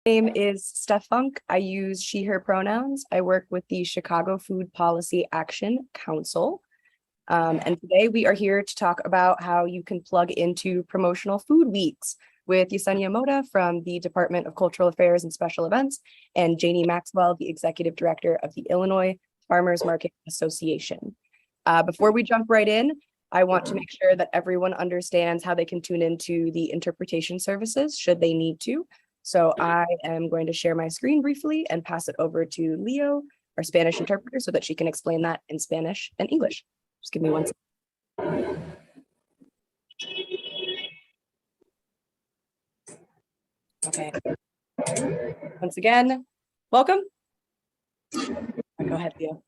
name is Steph Funk. I use she, her pronouns. I work with the Chicago Food Policy Action Council. And today we are here to talk about how you can plug into promotional food weeks with Yesenia Moda from the Department of Cultural Affairs and Special Events and Janie Maxwell, the Executive Director of the Illinois Farmers Market Association. Before we jump right in, I want to make sure that everyone understands how they can tune into the interpretation services should they need to. So I am going to share my screen briefly and pass it over to Leo, our Spanish interpreter, so that she can explain that in Spanish and English. Just give me one second. Okay. Once again, welcome. Go ahead, Leo.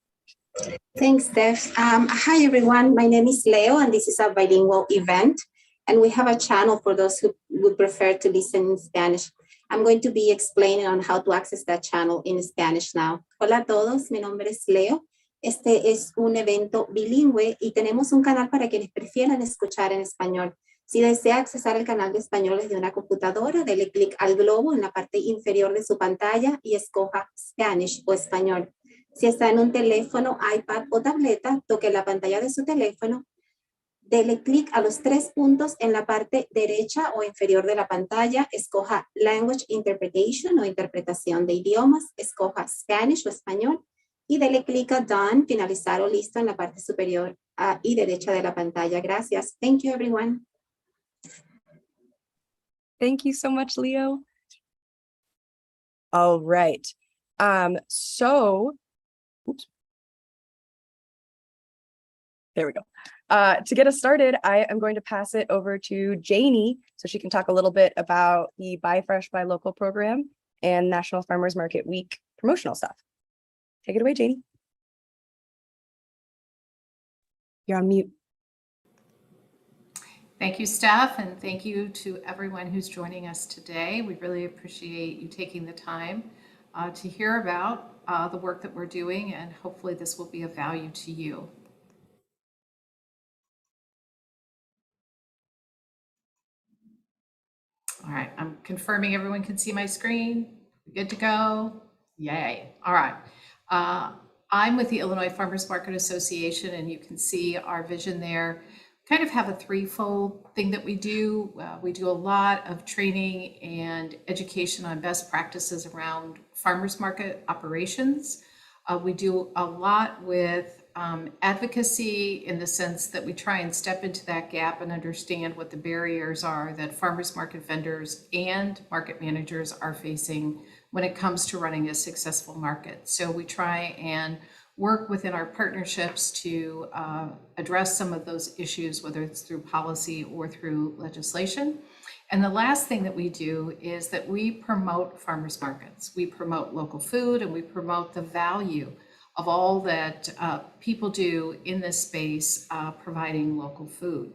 Thanks, Steph. Hi, everyone. My name is Leo, and this is a bilingual event. And we have a channel for those who would prefer to listen in Spanish. I'm going to be explaining on how to access that channel in Spanish now. Hola a todos, mi nombre es Leo. Este es un evento bilingüe y tenemos un canal para quienes prefieran escuchar en español. Si desea accesar al canal de español desde una computadora, dele clic al globo en la parte inferior de su pantalla y escoja Spanish o español. Si está en un teléfono, iPad o tableta, toque la pantalla de su teléfono, dele clic a los 3 puntos en la parte derecha o inferior de la pantalla, escoja Language Interpretation o interpretación de idiomas, escoja Spanish o español y dele clic a Done, finalizar o listo en la parte superior y derecha de la pantalla. Gracias. Thank you, everyone. Thank you so much, Leo. All right. Oops. There we go. To get us started, I am going to pass it over to Janie so she can talk a little bit about the Buy Fresh, Buy Local program and National Farmers Market Week promotional stuff. Take it away, Janie. You're on mute. Thank you, Steph, and thank you to everyone who's joining us today. We really appreciate you taking the time to hear about the work that we're doing, and hopefully this will be of value to you. All right, I'm confirming everyone can see my screen. Good to go? Yay. All right. I'm with the Illinois Farmers Market Association, and you can see our vision there. Kind of have a threefold thing that we do. We do a lot of training and education on best practices around farmers market operations. We do a lot with advocacy in the sense that we try and step into that gap and understand what the barriers are that farmers market vendors and market managers are facing when it comes to running a successful market. So we try and work within our partnerships to address some of those issues, whether it's through policy or through legislation. And the last thing that we do is that we promote farmers markets. We promote local food, and we promote the value of all that people do in this space providing local food.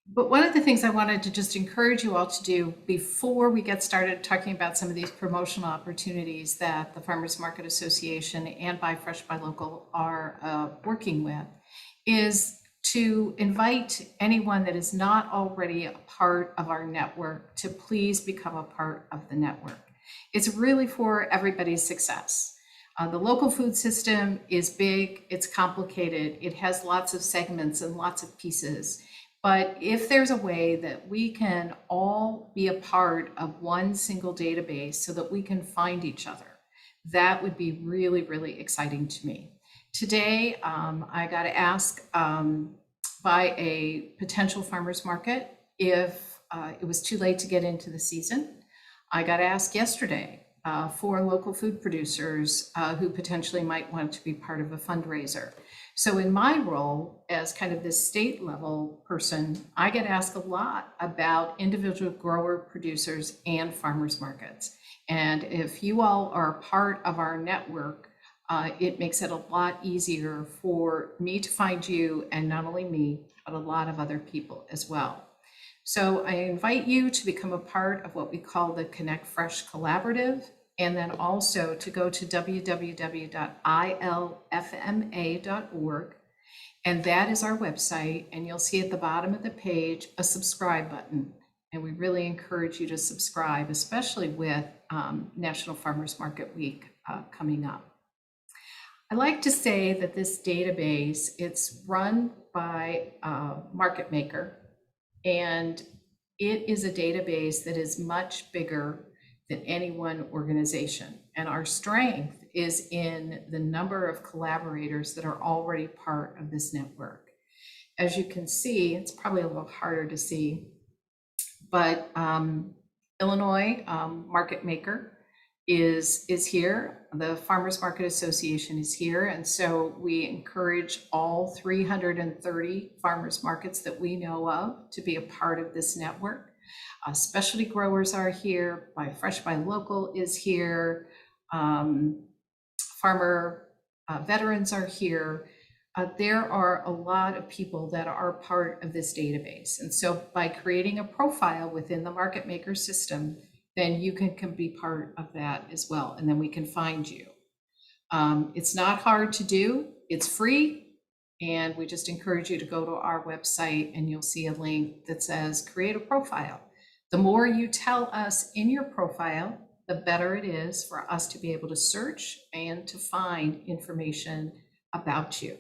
But one of the things I wanted to just encourage you all to do before we get started talking about some of these promotional opportunities that the Farmers Market Association and Buy Fresh, Buy Local are working with is to invite anyone that is not already a part of our network to please become a part of the network. It's really for everybody's success. The local food system is big, it's complicated, it has lots of segments and lots of pieces. But if there's a way that we can all be a part of one single database so that we can find each other, that would be really, really exciting to me. Today, I got asked by a potential farmer's market if it was too late to get into the season. I got asked yesterday for local food producers who potentially might want to be part of a fundraiser. So in my role as kind of this state level person, I get asked a lot about individual grower producers and farmers markets. And if you all are part of our network, it makes it a lot easier for me to find you, and not only me, but a lot of other people as well. So I invite you to become a part of what we call the Connect Fresh Collaborative, and then also to go to www.ilfma.org. And that is our website. And you'll see at the bottom of the page a subscribe button. And we really encourage you to subscribe, especially with National Farmers Market Week coming up. I like to say that this database, it's run by a market maker, and it is a database that is much bigger than any one organization. And our strength is in the number of collaborators that are already part of this network. As you can see, it's probably a little harder to see, but Illinois Market Maker is here. The Farmers Market Association is here. And so we encourage all 330 farmers markets that we know of to be a part of this network. Specialty growers are here, Buy Fresh, Buy Local is here, farmer veterans are here. There are a lot of people that are part of this database. And so by creating a profile within the market maker system, then you can be part of that as well. And then we can find you. It's not hard to do. It's free. And we just encourage you to go to our website and you'll see a link that says create a profile. The more you tell us in your profile, the better it is for us to be able to search and to find information about you.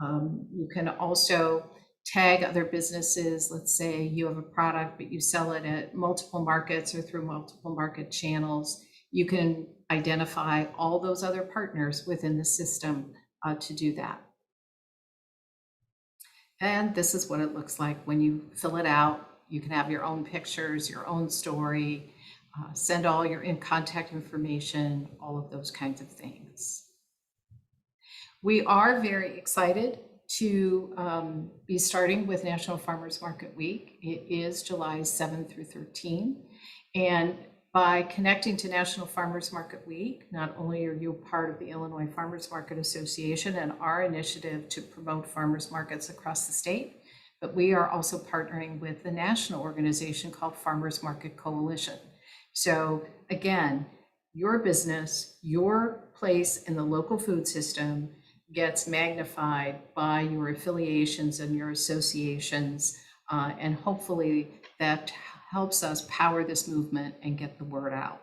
You can also tag other businesses. Let's say you have a product, but you sell it at multiple markets or through multiple market channels. You can identify all those other partners within the system to do that. And this is what it looks like when you fill it out. You can have your own pictures, your own story, send all your contact information, all of those kinds of things. We are very excited to be starting with National Farmers Market Week. It is July 7 through 13. And by connecting to National Farmers Market Week, not only are you part of the Illinois Farmers Market Association and our initiative to promote farmers markets across the state, but we are also partnering with the national organization called Farmers Market Coalition. So again, your business, your place in the local food system gets magnified by your affiliations and your associations, and hopefully that helps us power this movement and get the word out.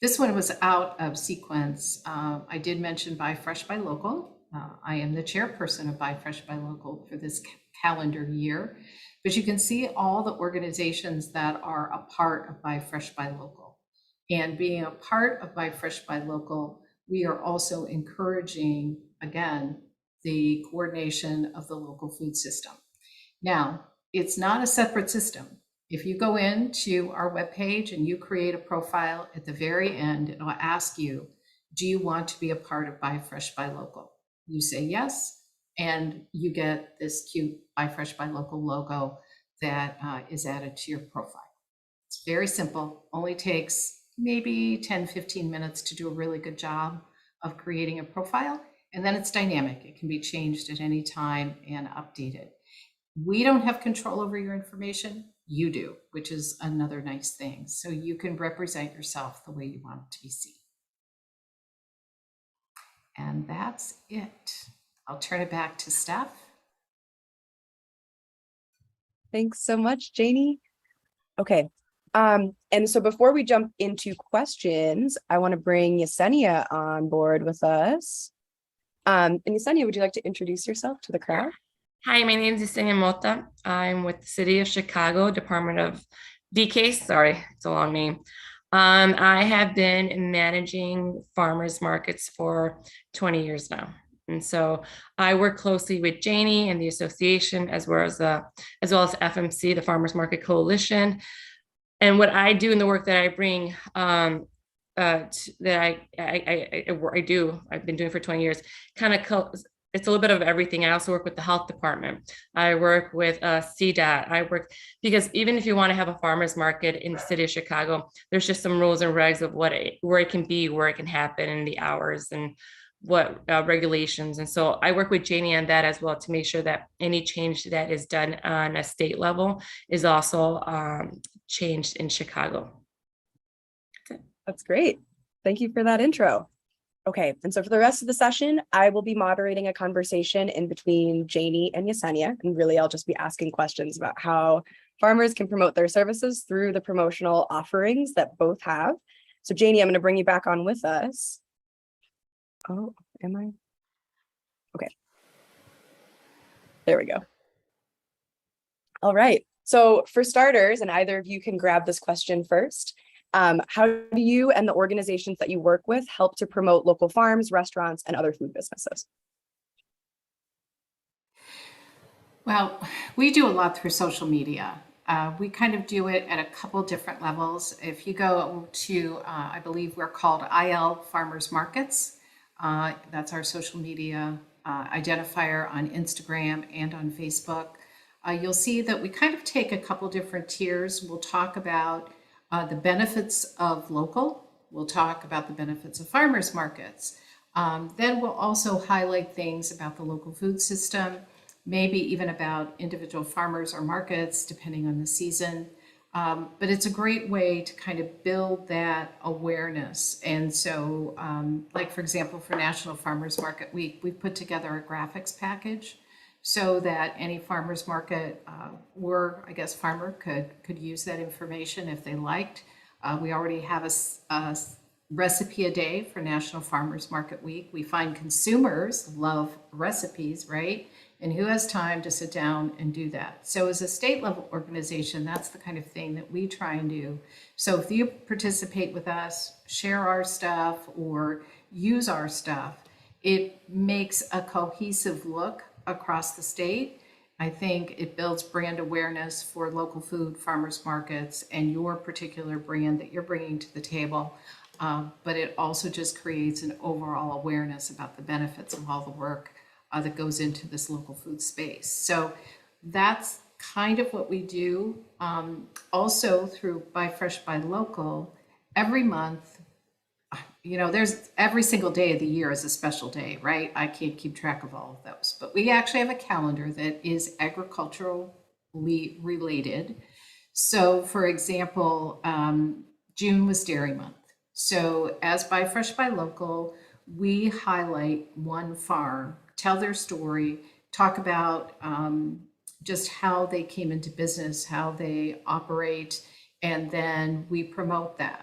This one was out of sequence. I did mention Buy Fresh, Buy Local. I am the chairperson of Buy Fresh, Buy Local for this calendar year, but you can see all the organizations that are a part of Buy Fresh, Buy Local. And being a part of Buy Fresh, Buy Local, we are also encouraging, again, the coordination of the local food system. Now, it's not a separate system. If you go into our webpage and you create a profile, at the very end, it'll ask you, do you want to be a part of Buy Fresh, Buy Local? You say yes, and you get this cute Buy Fresh, Buy Local logo that is added to your profile. It's very simple, only takes maybe 10, 15 minutes to do a really good job of creating a profile. And then it's dynamic. It can be changed at any time and updated. We don't have control over your information. You do, which is another nice thing. So you can represent yourself the way you want it to be seen. And that's it. I'll turn it back to Steph. Thanks so much, Janie. Okay. And so before we jump into questions, I want to bring Yesenia on board with us. And Yesenia, would you like to introduce yourself to the crowd? Hi, my name is Yesenia Mota. I'm with the City of Chicago, Department of DK. Sorry, it's a long name. I have been managing farmers markets for 20 years now. And so I work closely with Janie and the association, as well as FMC, the Farmers Market Coalition. And what I do in the work that I bring, I've been doing for 20 years, it's a little bit of everything. I also work with the health department. I work with CDOT. Because even if you want to have a farmer's market in the city of Chicago, there's just some rules and regs of where it can be, where it can happen, and the hours and what regulations. And so I work with Janie on that as well to make sure that any change that is done on a state level is also changed in Chicago. That's it. That's great. Thank you for that intro. Okay, and so for the rest of the session, I will be moderating a conversation in between Janie and Yesenia, and really I'll just be asking questions about how farmers can promote their services through the promotional offerings that both have. So Janie, I'm going to bring you back on with us. Oh, am I? Okay. There we go. All right. So for starters, and either of you can grab this question first, how do you and the organizations that you work with help to promote local farms, restaurants, and other food businesses? Well, we do a lot through social media. We kind of do it at a couple different levels. If you go to, I believe we're called IL Farmers Markets. That's our social media identifier on Instagram and on Facebook. You'll see that we kind of take a couple different tiers. We'll talk about the benefits of local. We'll talk about the benefits of farmers markets. Then we'll also highlight things about the local food system, maybe even about individual farmers or markets, depending on the season. But it's a great way to kind of build that awareness. And so, like, for example, for National Farmers Market Week, we've put together a graphics package so that any farmers market or, I guess, farmer could use that information if they liked. We already have a recipe a day for National Farmers Market Week. We find consumers love recipes, right? And who has time to sit down and do that? So as a state level organization, that's the kind of thing that we try and do. So if you participate with us, share our stuff or use our stuff, it makes a cohesive look across the state. I think it builds brand awareness for local food, farmers markets, and your particular brand that you're bringing to the table. But it also just creates an overall awareness about the benefits of all the work that goes into this local food space. So that's kind of what we do. Also through Buy Fresh, Buy Local, every month, there's every single day of the year is a special day, right? I can't keep track of all of those, but we actually have a calendar that is agriculturally related. So for example, June was Dairy Month. So as Buy Fresh, Buy Local, we highlight one farm, tell their story, talk about just how they came into business, how they operate, and then we promote that.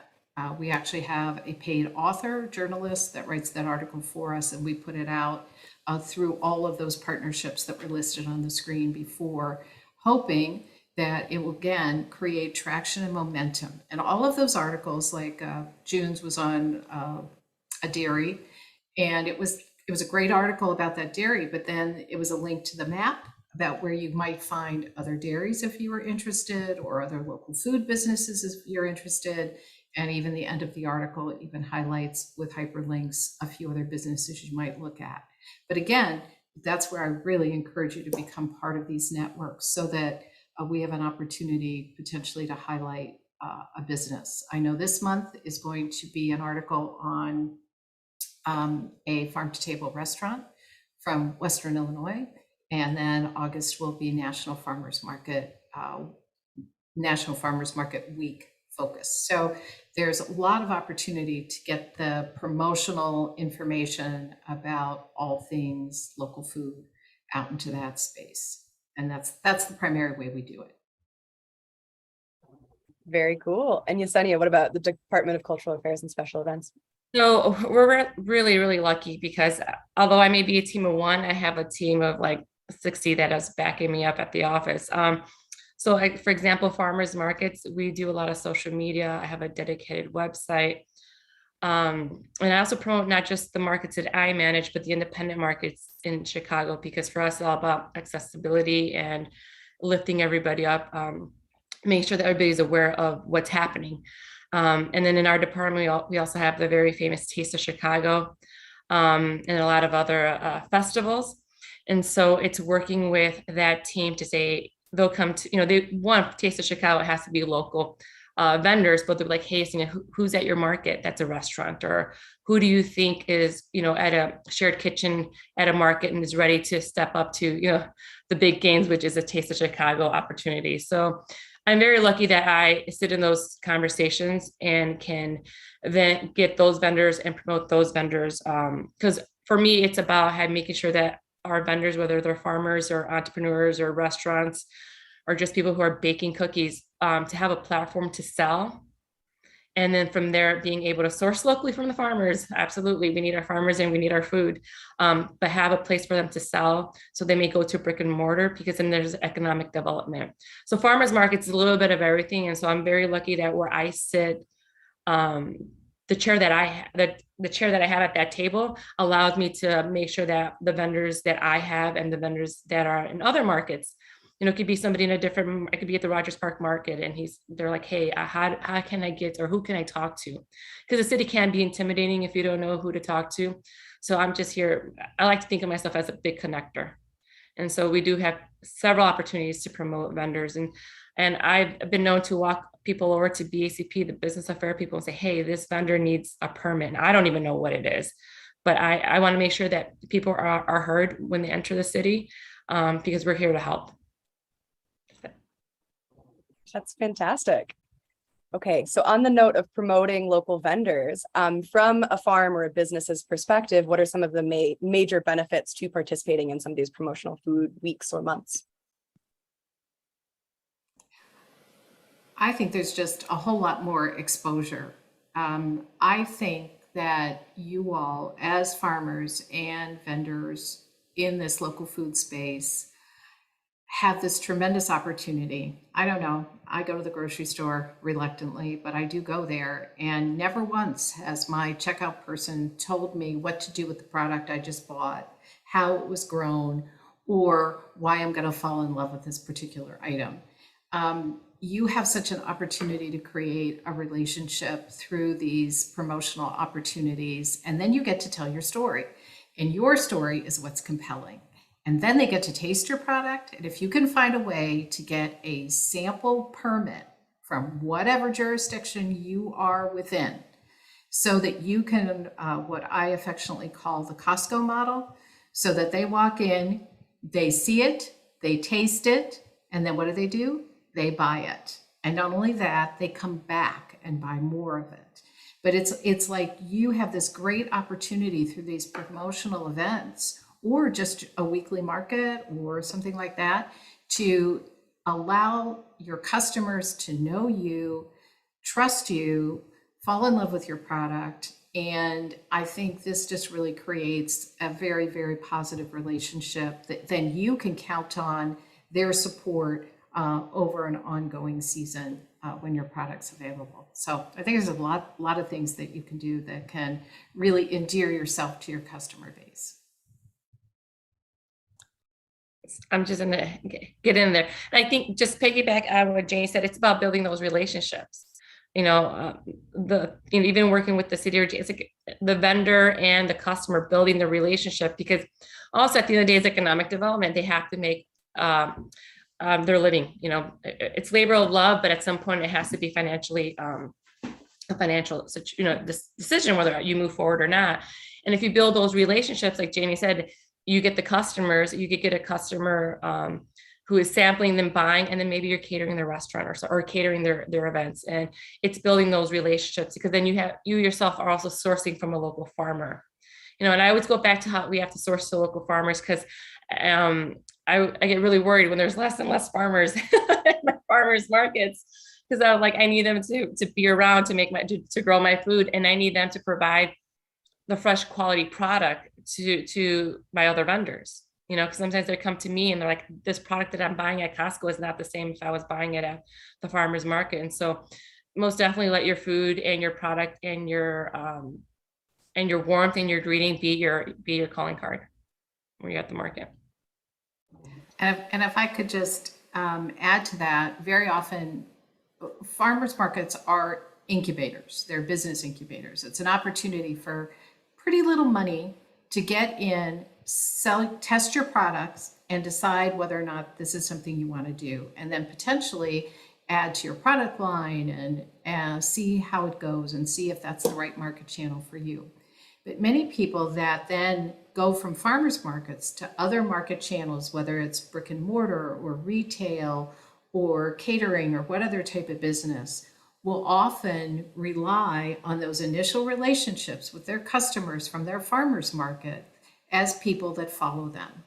We actually have a paid author, journalist that writes that article for us, and we put it out through all of those partnerships that were listed on the screen before, hoping that it will again create traction and momentum. And all of those articles, like June's was on a dairy, and it was a great article about that dairy, but then it was a link to the map about where you might find other dairies if you were interested, or other local food businesses if you're interested. And even the end of the article, it even highlights with hyperlinks a few other businesses you might look at. But again, that's where I really encourage you to become part of these networks so that we have an opportunity potentially to highlight a business. I know this month is going to be an article on a farm-to-table restaurant from Western Illinois. And then August will be National Farmers Market Week focus. So there's a lot of opportunity to get the promotional information about all things local food out into that space. And that's the primary way we do it. Very cool. And Yesenia, what about the Department of Cultural Affairs and Special Events? So we're really, really lucky because although I may be a team of one, I have a team of like 60 that is backing me up at the office. So for example, farmers markets, we do a lot of social media. I have a dedicated website. And I also promote not just the markets that I manage, but the independent markets in Chicago, because for us, it's all about accessibility and lifting everybody up, making sure that everybody's aware of what's happening. And then in our department, we also have the very famous Taste of Chicago and a lot of other festivals. And so it's working with that team to say, they'll come to, they want Taste of Chicago, it has to be local vendors, but they're like, hey, who's at your market that's a restaurant? Or who do you think is, at a shared kitchen at a market and is ready to step up to, the big games, which is a Taste of Chicago opportunity. So I'm very lucky that I sit in those conversations and can then get those vendors and promote those vendors. Because for me, it's about making sure that our vendors, whether they're farmers or entrepreneurs or restaurants, or just people who are baking cookies, to have a platform to sell. And then from there, being able to source locally from the farmers. Absolutely. We need our farmers and we need our food, but have a place for them to sell. So they may go to brick and mortar, because then there's economic development. So farmers markets is a little bit of everything. And so I'm very lucky that where I sit, the chair that I have at that table allows me to make sure that the vendors that I have and the vendors that are in other markets, it could be somebody in a different, I could be at the Rogers Park Market and they're like, hey, how can I get, or who can I talk to? Because the city can be intimidating if you don't know who to talk to. So I'm just here. I like to think of myself as a big connector. And so we do have several opportunities to promote vendors. And I've been known to walk people over to BACP, the business affair people, and say, hey, this vendor needs a permit. And I don't even know what it is, but I want to make sure that people are heard when they enter the city, because we're here to help. That's fantastic. Okay, so on the note of promoting local vendors, from a farm or a business's perspective, what are some of the major benefits to participating in some of these promotional food weeks or months? I think there's just a whole lot more exposure. I think that you all, as farmers and vendors in this local food space, have this tremendous opportunity. I don't know, I go to the grocery store reluctantly, but I do go there, and never once has my checkout person told me what to do with the product I just bought, how it was grown, or why I'm going to fall in love with this particular item. You have such an opportunity to create a relationship through these promotional opportunities, and then you get to tell your story. And your story is what's compelling. And then they get to taste your product. And if you can find a way to get a sample permit from whatever jurisdiction you are within, so that you can, what I affectionately call the Costco model, so that they walk in, they see it, they taste it, and then what do? They buy it. And not only that, they come back and buy more of it. But it's like you have this great opportunity through these promotional events, or just a weekly market or something like that, to allow your customers to know you, trust you, fall in love with your product. And I think this just really creates a very, very positive relationship that then you can count on their support over an ongoing season when your product's available. So I think there's a lot of things that you can do that can really endear yourself to your customer base. I'm just gonna get in there. And I think, just piggyback on what Jane said, it's about building those relationships. Even working with the city, or it's like the vendor and the customer building the relationship, because also at the end of the day, it's economic development. They have to make their living. It's labor of love, but at some point it has to be financially a financial decision whether you move forward or not. And if you build those relationships, like Jamie said, you get the customers, you could get a customer who is sampling them, buying, and then maybe you're catering their restaurant or catering their events. And it's building those relationships, because then you yourself are also sourcing from a local farmer. And I always go back to how we have to source to local farmers, because I get really worried when there's less and less farmers at my farmers markets, because I need them to be around to grow my food, and I need them to provide the fresh quality product to my other vendors, because sometimes they come to me and they're like, this product that I'm buying at Costco is not the same if I was buying it at the farmer's market. And so most definitely let your food and your product and your warmth and your greeting be your calling card when you're at the market. And if I could just add to that, very often farmers markets are incubators. They're business incubators. It's an opportunity for pretty little money to get in, test your products, and decide whether or not this is something you want to do, and then potentially add to your product line and see how it goes and see if that's the right market channel for you. But many people that then go from farmers markets to other market channels, whether it's brick and mortar or retail or catering or what other type of business, will often rely on those initial relationships with their customers from their farmers market as people that follow them.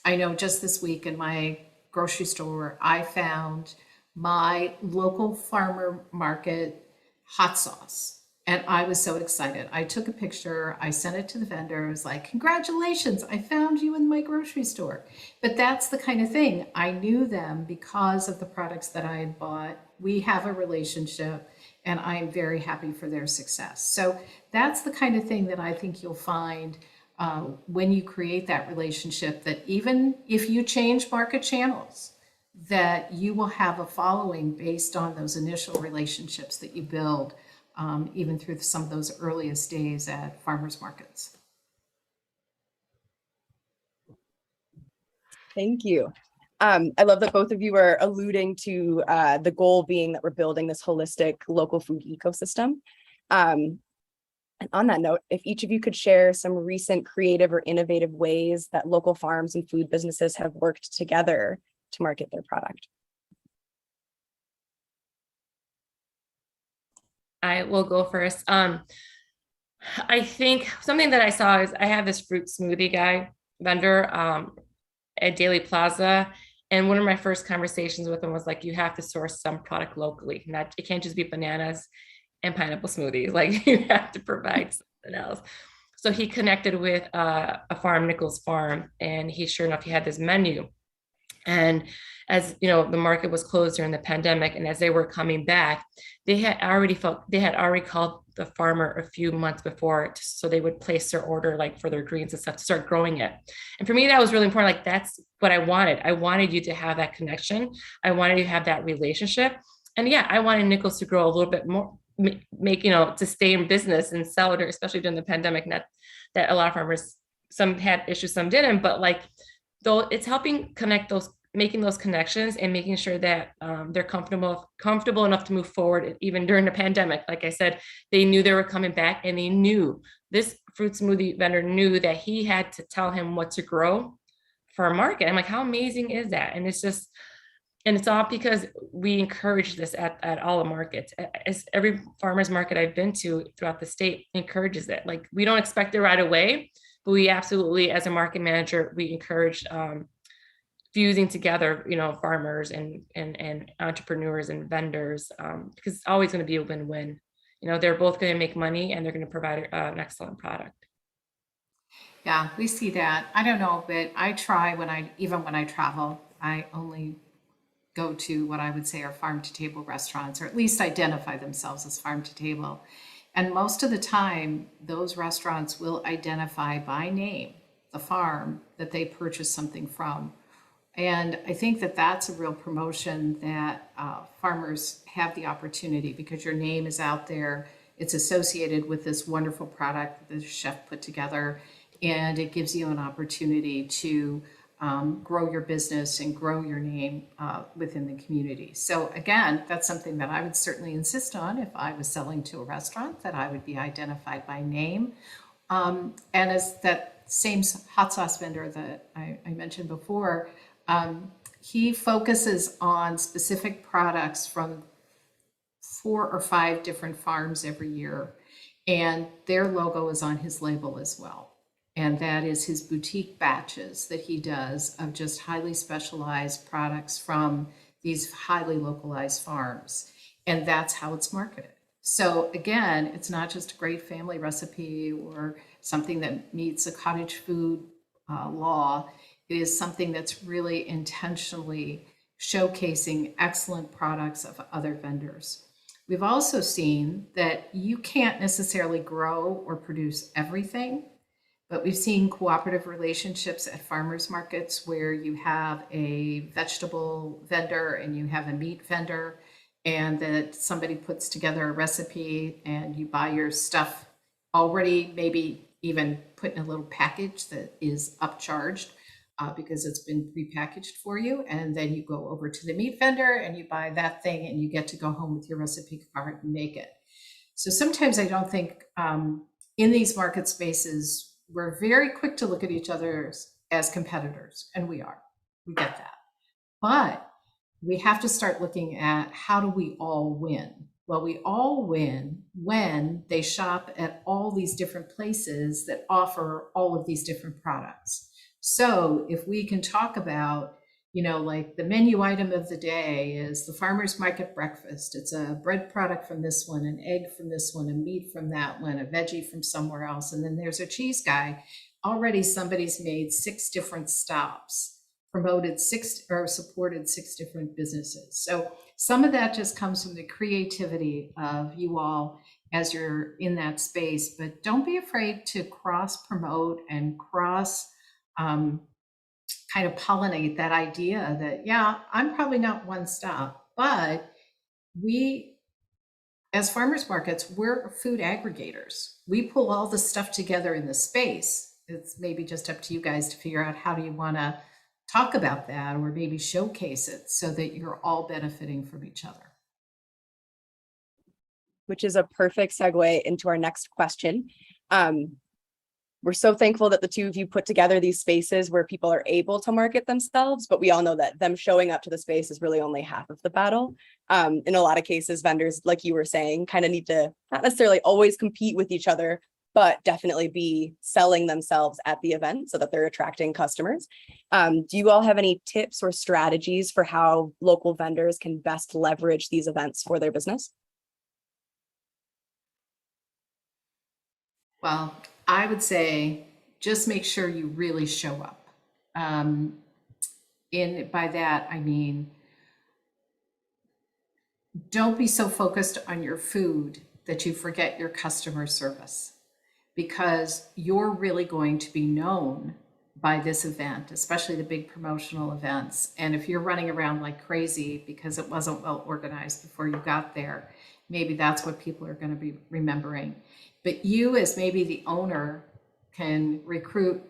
I know just this week in my grocery store, I found my local farmer market hot sauce. And I was so excited. I took a picture, I sent it to the vendor. I was like, congratulations, I found you in my grocery store. But that's the kind of thing. I knew them because of the products that I had bought. We have a relationship, and I'm very happy for their success. So that's the kind of thing that I think you'll find when you create that relationship, that even if you change market channels, that you will have a following based on those initial relationships that you build, even through some of those earliest days at farmers markets. Thank you. I love that both of you are alluding to the goal being that we're building this holistic local food ecosystem. And on that note, if each of you could share some recent creative or innovative ways that local farms and food businesses have worked together to market their product. I will go first. I think something that I saw is I have this fruit smoothie guy vendor at Daily Plaza. And one of my first conversations with him was like, you have to source some product locally. Not, it can't just be bananas and pineapple smoothies. Like you have to provide something else. So he connected with a farm, Nichols Farm, and he, sure enough, he had this menu. And as you know, the market was closed during the pandemic, and as they were coming back, they had already called the farmer a few months before, so they would place their order like for their greens and stuff to start growing it. And for me, that was really important. Like that's what I wanted. I wanted you to have that connection. I wanted you to have that relationship. And yeah, I wanted Nichols to grow a little bit more, make, you know, to stay in business and sell it, especially during the pandemic. Not that a lot of farmers, some had issues, some didn't, but like, though it's helping connect those, making those connections and making sure that they're comfortable enough to move forward even during the pandemic. Like I said, they knew they were coming back, and they knew this fruit smoothie vendor knew that he had to tell him what to grow for a market. I'm like, how amazing is that? And it's just, and it's all because we encourage this at all the markets. As every farmer's market I've been to throughout the state encourages it. Like we don't expect it right away, but we absolutely, as a market manager, we encourage fusing together, you know, farmers and entrepreneurs and vendors, because it's always going to be a win-win. You know, they're both going to make money and they're going to provide an excellent product. Yeah, we see that. I don't know, but I try even when I travel, I only go to what I would say are farm to table restaurants, or at least identify themselves as farm to table. And most of the time, those restaurants will identify by name the farm that they purchase something from. And I think that that's a real promotion that farmers have the opportunity, because your name is out there. It's associated with this wonderful product that the chef put together, and it gives you an opportunity to grow your business and grow your name within the community. So again, that's something that I would certainly insist on if I was selling to a restaurant, that I would be identified by name. And as that same hot sauce vendor that I mentioned before, he focuses on specific products from 4 or 5 different farms every year, and their logo is on his label as well. And that is his boutique batches that he does of just highly specialized products from these highly localized farms. And that's how it's marketed. So again, it's not just a great family recipe or something that meets a cottage food law. It is something that's really intentionally showcasing excellent products of other vendors. We've also seen that you can't necessarily grow or produce everything, but we've seen cooperative relationships at farmers markets where you have a vegetable vendor and you have a meat vendor, and that somebody puts together a recipe and you buy your stuff already, maybe even put in a little package that is upcharged because it's been prepackaged for you. And then you go over to the meat vendor and you buy that thing and you get to go home with your recipe card and make it. So sometimes I don't think in these market spaces, we're very quick to look at each other as competitors, and we are. We get that. But we have to start looking at, how do we all win? Well, we all win when they shop at all these different places that offer all of these different products. So if we can talk about, you know, like the menu item of the day is the farmer's market breakfast. It's a bread product from this one, an egg from this one, a meat from that one, a veggie from somewhere else. And then there's a cheese guy. Already somebody's made 6 different stops, promoted 6 or supported 6 different businesses. So some of that just comes from the creativity of you all as you're in that space, but don't be afraid to cross promote and cross kind of pollinate that idea that, yeah, I'm probably not one stop, but we, as farmers markets, we're food aggregators. We pull all the stuff together in the space. It's maybe just up to you guys to figure out how do you want to talk about that or maybe showcase it so that you're all benefiting from each other. Which is a perfect segue into our next question. We're so thankful that the two of you put together these spaces where people are able to market themselves, but we all know that them showing up to the space is really only half of the battle. In a lot of cases, vendors, like you were saying, kind of need to not necessarily always compete with each other, but definitely be selling themselves at the event so that they're attracting customers. Do you all have any tips or strategies for how local vendors can best leverage these events for their business? Well, I would say just make sure you really show up. By that, I mean, don't be so focused on your food that you forget your customer service, because you're really going to be known by this event, especially the big promotional events. And if you're running around like crazy because it wasn't well organized before you got there, maybe that's what people are going to be remembering. But you, as maybe the owner, can recruit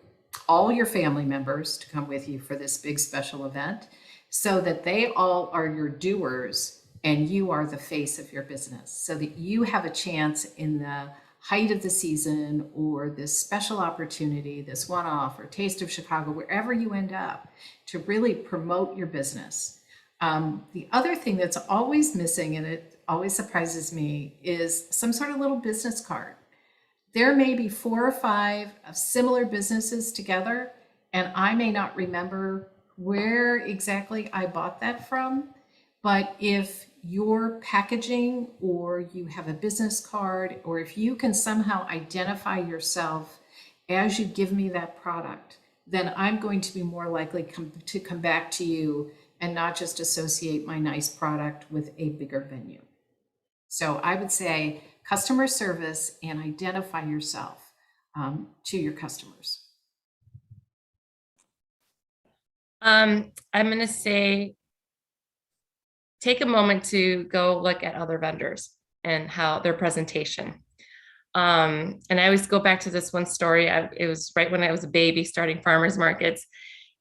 all your family members to come with you for this big special event so that they all are your doers and you are the face of your business, so that you have a chance in the height of the season or this special opportunity, this one-off or Taste of Chicago, wherever you end up, to really promote your business. The other thing that's always missing, and it always surprises me, is some sort of little business card. There may be 4 or 5 of similar businesses together, and I may not remember where exactly I bought that from. But if your packaging, or you have a business card, or if you can somehow identify yourself as you give me that product, then I'm going to be more likely to come back to you and not just associate my nice product with a bigger venue. So I would say customer service and identify yourself to your customers. I'm going to say, take a moment to go look at other vendors and how their presentation. And I always go back to this one story. It was right when I was a baby starting farmers markets,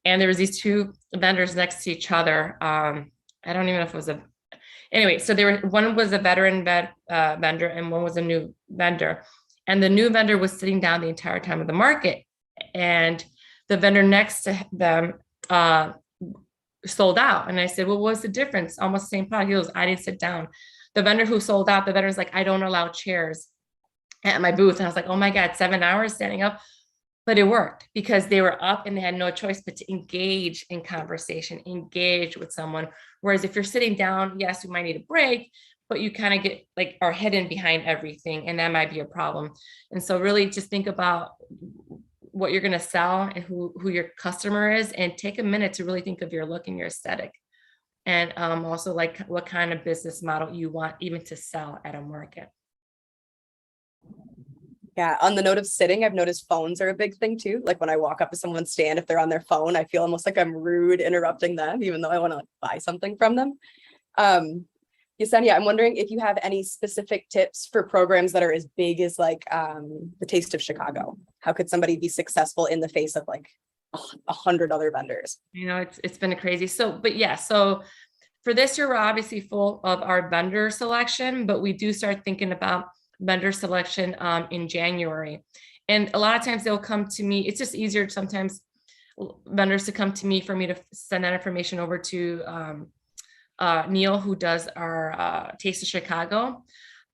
and there was these 2 vendors next to each other. I don't even know if it was anyway, so one was a veteran vendor and one was a new vendor. And the new vendor was sitting down the entire time of the market. And the vendor next to them sold out. And I said, well, what's the difference? Almost the same product. He goes, I didn't sit down. The vendor who sold out, the vendor's like, I don't allow chairs at my booth. And I was like, oh my God, 7 hours standing up. But it worked because they were up and they had no choice but to engage in conversation, engage with someone. Whereas if you're sitting down, yes, you might need a break, but you kind of get like are hidden behind everything, and that might be a problem. And so really just think about what you're going to sell and who your customer is, and take a minute to really think of your look and your aesthetic. And also like what kind of business model you want even to sell at a market. Yeah, on the note of sitting, I've noticed phones are a big thing too. Like when I walk up to someone's stand, if they're on their phone, I feel almost like I'm rude interrupting them, even though I want to like buy something from them. Yesenia, I'm wondering if you have any specific tips for programs that are as big as like the Taste of Chicago. How could somebody be successful in the face of like 100 other vendors? You know, it's been a crazy. So for this year, we're obviously full of our vendor selection, but we do start thinking about vendor selection in January. And a lot of times they'll come to me. It's just easier sometimes vendors to come to me for me to send that information over to Neil, who does our Taste of Chicago.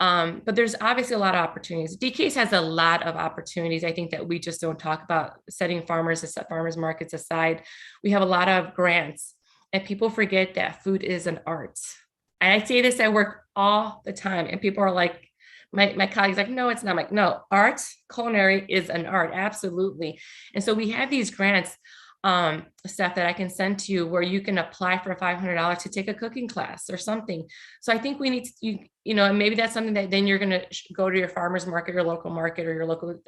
But there's obviously a lot of opportunities. DCASE has a lot of opportunities. I think that we just don't talk about. Setting farmers markets aside. We have a lot of grants And people forget that food is an art. And I say this at work all the time, and people are like, my colleagues like, no, it's not. I'm like, no, art, culinary is an art, absolutely. And so we have these grants, stuff that I can send to you where you can apply for $500 to take a cooking class or something. So I think we need to, and maybe that's something that then you're going to go to your farmer's market, your local market, or your local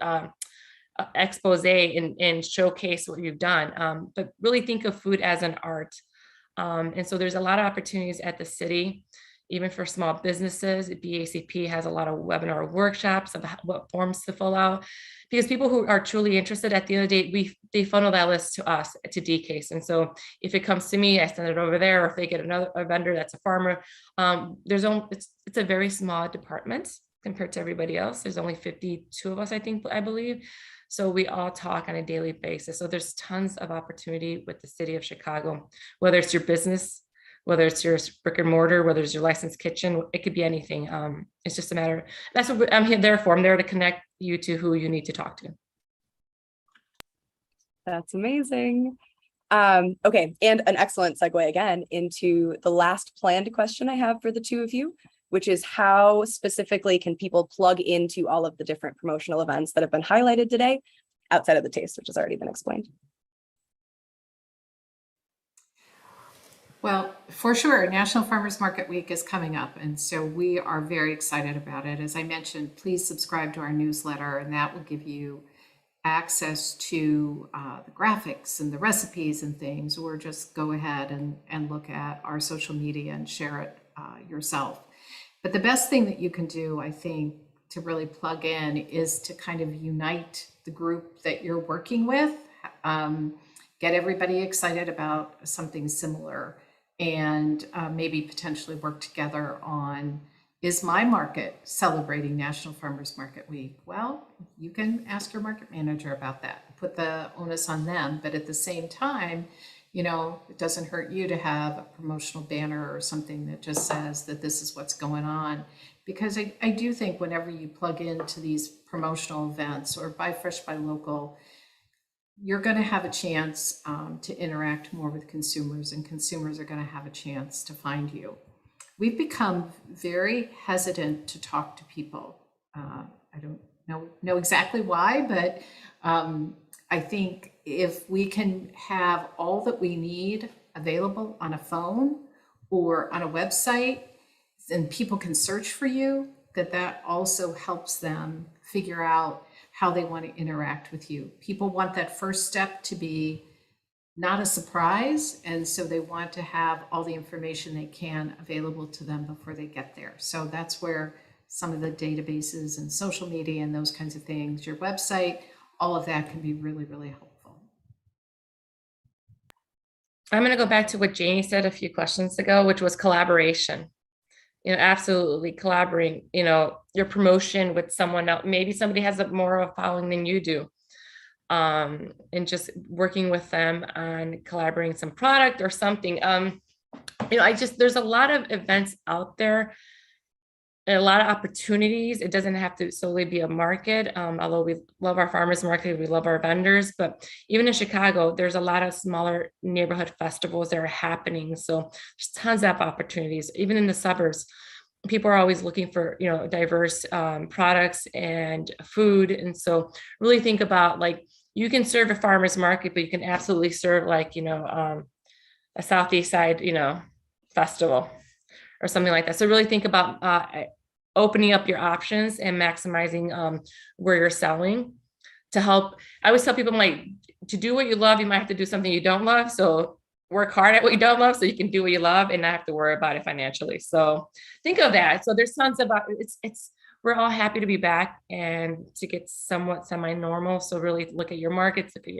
expose and showcase what you've done. But really think of food as an art. And so there's a lot of opportunities at the city, even for small businesses. BACP has a lot of webinar workshops of what forms to fill out, because people who are truly interested, at the end of the day, they funnel that list to us, to DCASE. And so if it comes to me, I send it over there, or if they get a vendor that's a farmer, it's a very small department compared to everybody else. There's only 52 of us, I believe. So we all talk on a daily basis. So there's tons of opportunity with the city of Chicago, whether it's your business, whether it's your brick and mortar, whether it's your licensed kitchen, it could be anything. It's just a matter, that's what I'm there for. I'm there to connect you to who you need to talk to. That's amazing. Okay, and an excellent segue again into the last planned question I have for the two of you, which is how specifically can people plug into all of the different promotional events that have been highlighted today outside of the taste, which has already been explained? Well, for sure, National Farmers Market Week is coming up, and so we are very excited about it. As I mentioned, please subscribe to our newsletter, and that will give you access to the graphics and the recipes and things, or just go ahead and look at our social media and share it yourself. But the best thing that you can do, I think, to really plug in is to kind of unite the group that you're working with, get everybody excited about something similar, and maybe potentially work together on, is my market celebrating National Farmers Market Week? Well, you can ask your market manager about that, put the onus on them, but at the same time, it doesn't hurt you to have a promotional banner or something that just says that this is what's going on. Because I do think whenever you plug into these promotional events or Buy Fresh, Buy Local, you're going to have a chance to interact more with consumers, and consumers are going to have a chance to find you. We've become very hesitant to talk to people. I don't know exactly why, but I think if we can have all that we need available on a phone or on a website, and people can search for you, that also helps them figure out how they want to interact with you. People want that first step to be not a surprise, and so they want to have all the information they can available to them before they get there. So that's where some of the databases and social media and those kinds of things, your website, all of that can be really, really helpful. I'm going to go back to what Janie said a few questions ago, which was collaboration. Absolutely collaborating, your promotion with someone else. Maybe somebody has more of a following than you do. And just working with them on collaborating some product or something. There's a lot of events out there and a lot of opportunities. It doesn't have to solely be a market, although we love our farmers market, we love our vendors, but even in Chicago, there's a lot of smaller neighborhood festivals that are happening. So there's tons of opportunities, even in the suburbs. People are always looking for, diverse products and food. And so really think about, like, you can serve a farmer's market, but you can absolutely serve a Southeast side, festival or something like that. So really think about opening up your options and maximizing where you're selling to help. I always tell people, to do what you love, you might have to do something you don't love. So work hard at what you don't love so you can do what you love and not have to worry about it financially. So think of that. So there's tons of we're all happy to be back and to get somewhat semi-normal. So really look at your markets, look at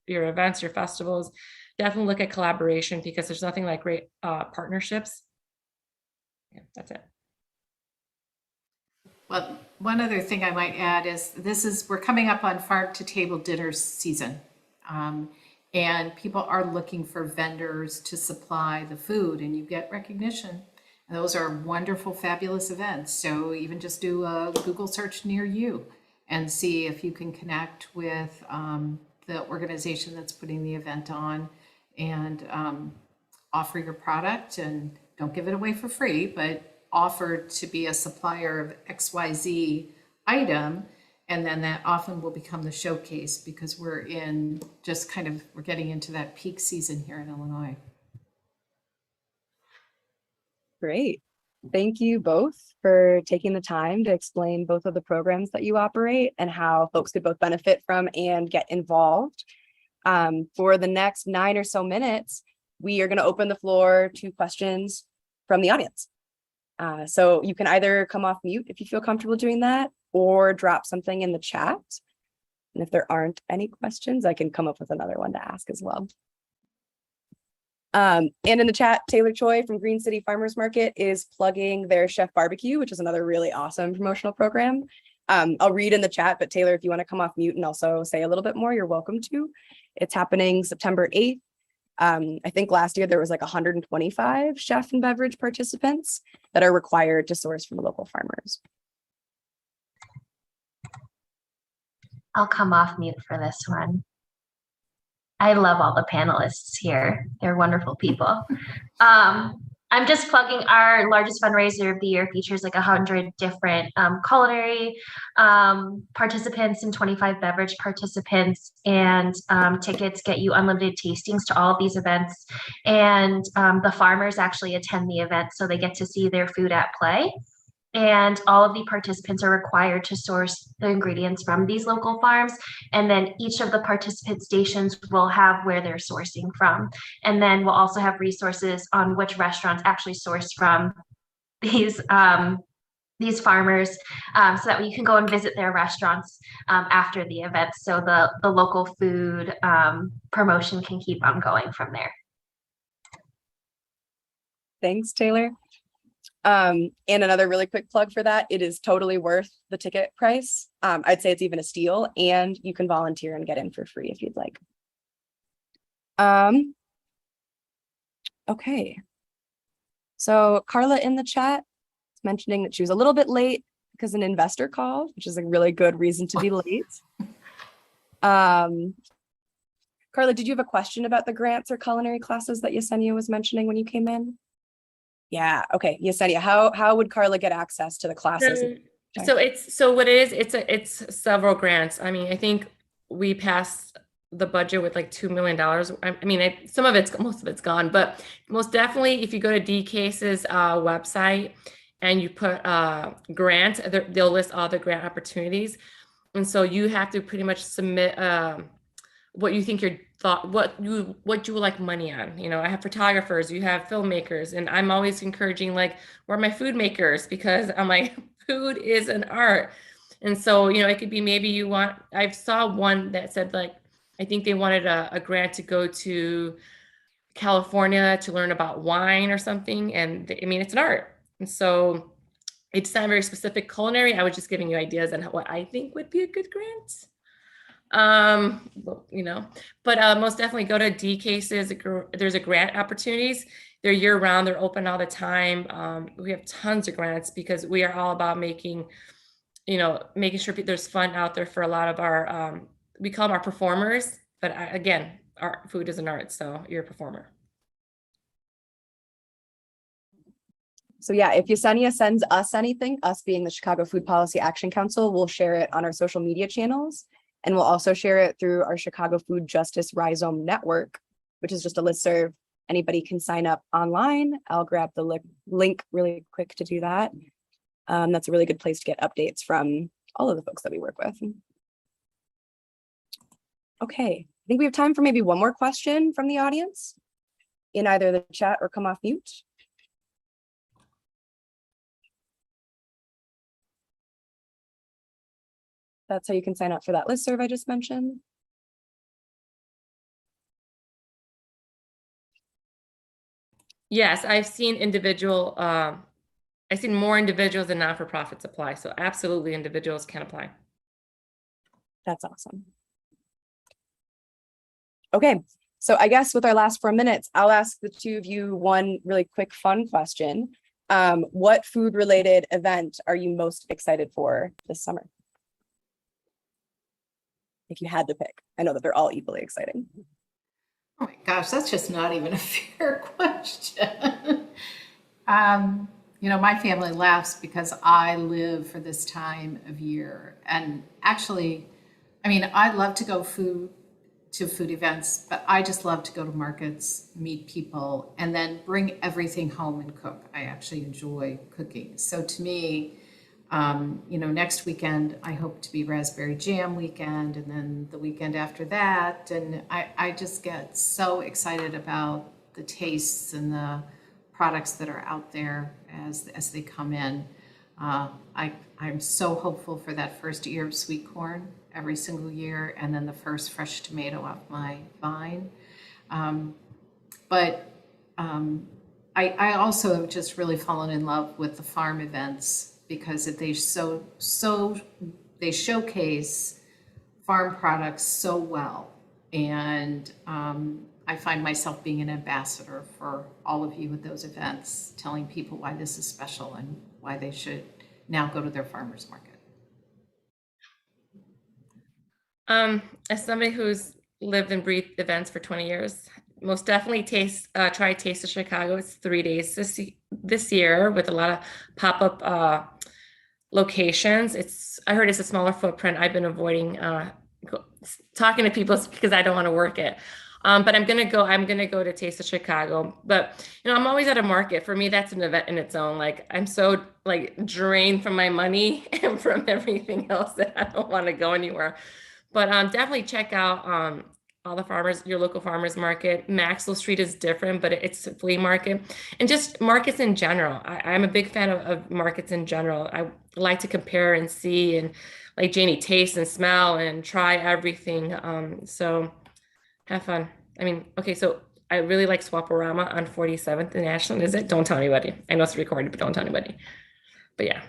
your events, your festivals. Definitely look at collaboration, because there's nothing like great partnerships. Yeah, that's it. Well, one other thing I might add is we're coming up on farm to table dinner season. And people are looking for vendors to supply the food, and you get recognition. And those are wonderful, fabulous events. So even just do a Google search near you and see if you can connect with the organization that's putting the event on, and offer your product and don't give it away for free, but offer to be a supplier of XYZ item. And then that often will become the showcase because we're getting into that peak season here in Illinois. Great. Thank you both for taking the time to explain both of the programs that you operate and how folks could both benefit from and get involved. For the next 9 or so minutes, we are going to open the floor to questions from the audience. So you can either come off mute if you feel comfortable doing that, or drop something in the chat. And if there aren't any questions, I can come up with another one to ask as well. And in the chat, Taylor Choi from Green City Farmers Market is plugging their Chef Barbecue, which is another really awesome promotional program. I'll read in the chat, but Taylor, if you want to come off mute and also say a little bit more, you're welcome to. It's happening September 8th. I think last year there was like 125 chef and beverage participants that are required to source from local farmers. I'll come off mute for this one. I love all the panelists here. They're wonderful people. I'm just plugging our largest fundraiser of the year. Features like 100 different culinary participants and 25 beverage participants, and tickets get you unlimited tastings to all of these events. And the farmers actually attend the event, so they get to see their food at play. And all of the participants are required to source the ingredients from these local farms. And then each of the participant stations will have where they're sourcing from. And then we'll also have resources on which restaurants actually source from these farmers, so that you can go and visit their restaurants after the event. So the local food promotion can keep on going from there. Thanks, Taylor. And another really quick plug for that, it is totally worth the ticket price. I'd say it's even a steal, and you can volunteer and get in for free if you'd like. Okay. So Carla in the chat is mentioning that she was a little bit late because an investor called, which is a really good reason to be late. Carla, did you have a question about the grants or culinary classes that Yesenia was mentioning when you came in? Yeah. Okay. Yesenia, how would Carla get access to the classes? So what it is, it's several grants. I mean, I think we passed the budget with like $2 million. I mean, most of it's gone, but most definitely if you go to DCASE's website and you put grant, they'll list all the grant opportunities. And so you have to pretty much submit what you think what you would like money on. You know, I have photographers, you have filmmakers, and I'm always encouraging like, where are my food makers? Because I'm like, food is an art. And so, you know, it could be maybe I saw one that said like, I think they wanted a grant to go to California to learn about wine or something. And I mean, it's an art. And so it's not very specific culinary. I was just giving you ideas on what I think would be a good grant. You know, but most definitely go to DCASE's. There's a grant opportunities. They're year round. They're open all the time. We have tons of grants because we are all about making sure there's fun out there for a lot of our, we call them our performers, but again, our food is an art. So you're a performer. So yeah, if Yesenia sends us anything, us being the Chicago Food Policy Action Council, we'll share it on our social media channels. And we'll also share it through our Chicago Food Justice Rhizome Network, which is just a listserv. Anybody can sign up online. I'll grab the link really quick to do that. That's a really good place to get updates from all of the folks that we work with. Okay, I think we have time for maybe one more question from the audience in either the chat or come off mute. That's how you can sign up for that listserv I just mentioned. Yes, I've seen more individuals than not-for-profits apply. So absolutely individuals can apply. That's awesome. Okay, so I guess with our last 4 minutes, I'll ask the two of you one really quick fun question. What food-related event are you most excited for this summer? If you had to pick. I know that they're all equally exciting. Oh my gosh, that's just not even a fair question. My family laughs because I live for this time of year. And actually, I love to go to food events, but I just love to go to markets, meet people, and then bring everything home and cook. I actually enjoy cooking. So to me, next weekend, I hope to be raspberry jam weekend, and then the weekend after that. And I just get so excited about the tastes and the products that are out there as they come in. I'm so hopeful for that first ear of sweet corn every single year, and then the first fresh tomato off my vine. But I also have just really fallen in love with the farm events because they showcase farm products so well, and I find myself being an ambassador for all of you at those events, telling people why this is special and why they should now go to their farmers market. As somebody who's lived and breathed events for 20 years, most definitely try Taste of Chicago. It's 3 days this year with a lot of pop-up locations. I heard it's a smaller footprint. I've been avoiding talking to people because I don't want to work it. But I'm gonna go to Taste of Chicago. But I'm always at a market. For me, that's an event in its own. Like, I'm so drained from my money and from everything else that I don't want to go anywhere. But definitely check out all the your local farmers market. Maxwell Street is different, but it's a flea market, and just markets in general. I'm a big fan of markets in general. I like to compare and see, and like Janie, taste and smell and try everything. So have fun. Okay, so I really like Swaporama on 47th and Ashland. Is it? Don't tell anybody. I know it's recorded, but don't tell anybody. But yeah.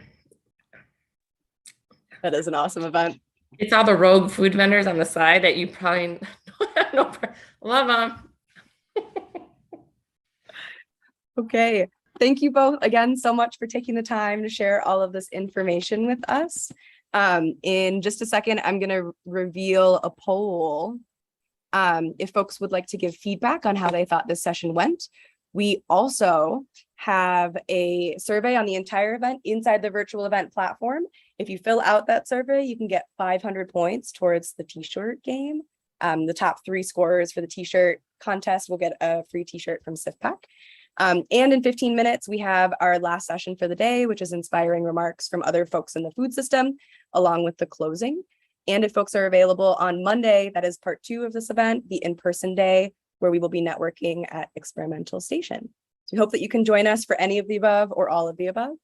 That is an awesome event. It's all the rogue food vendors on the side that you probably no, love them. Okay. Thank you both again so much for taking the time to share all of this information with us. In just a second, I'm going to reveal a poll. If folks would like to give feedback on how they thought this session went. We also have a survey on the entire event inside the virtual event platform. If you fill out that survey, you can get 500 points towards the t-shirt game. The top 3 scorers for the t-shirt contest will get a free t-shirt from SIFPAC. And in 15 minutes, we have our last session for the day, which is inspiring remarks from other folks in the food system, along with the closing. And if folks are available on Monday, that is part 2 of this event, the in-person day, where we will be networking at Experimental Station. So we hope that you can join us for any of the above or all of the above.